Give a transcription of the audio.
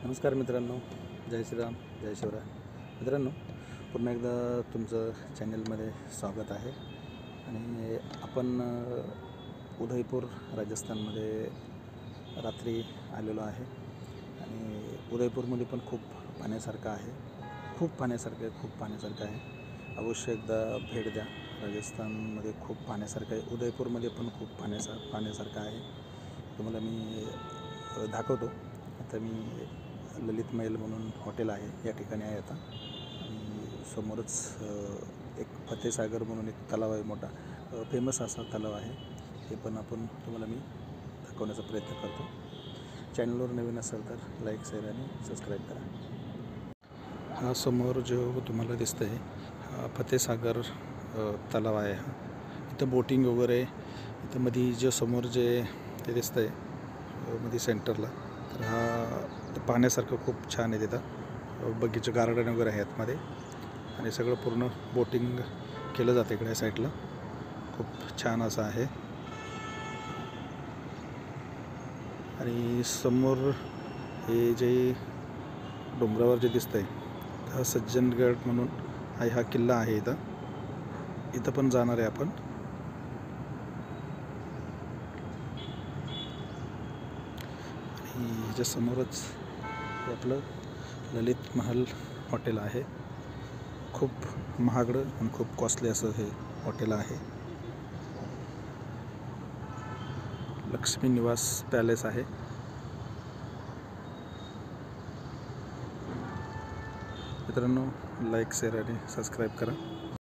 नमस्कार मित्रांनो, जय श्रीराम, जय शिवराय. मित्रांनो, पुन्हा एकदा तुमचं चॅनलमध्ये स्वागत आहे. आणि आपण उदयपूर राजस्थानमध्ये रात्री आलेलो आहे. आणि उदयपूरमध्ये पण खूप पाहण्यासारखं आहे. खूप पाहण्यासारखं आहे. अवश्य एकदा भेट द्या. राजस्थानमध्ये खूप पाहण्यासारखं आहे. उदयपूरमध्ये पण खूप पाहण्यासारखं आहे. तुम्हाला मी दाखवतो. आता मी ललित महल म्हणून हॉटेल आहे, या ठिकाणी आहे आता. आणि समोरच एक फतेसागर म्हणून एक तलाव आहे, मोठा फेमस असा तलाव आहे. हे पण तुम्हाला मी दाखवण्याचा प्रयत्न करतो. चॅनलवर नवीन असेल तर लाईक, शेअर आणि सबस्क्राईब करा. हा समोर जो तुम्हाला दिसतं आहे, हा फतेसागर तलाव आहे. हा इथं बोटिंग वगैरे, इथं मध्ये जो समोर जे ते दिसतं आहे मध्ये सेंटरला, तर हा पाहण्यासारखं खूप छान आहे. तिथं बगीचं गार्डन वगैरे आहे आतमध्ये. आणि सगळं पूर्ण बोटिंग केलं जातं इकडे साईडला. खूप छान असं आहे. आणि समोर हे जे डोंगरावर जे दिसतंय, हा सज्जनगड म्हणून हा किल्ला आहे. इथं पण जाणार आहे आपण. आणि ह्याच्या समोरच आपलं ललित महल हॉटेल आहे. खूप महागडं आणि खूप कॉस्टली असं हे हॉटेल आहे. लक्ष्मी निवास पॅलेस आहे. मित्रांनो, लाईक, शेअर आणि सबस्क्राईब करा.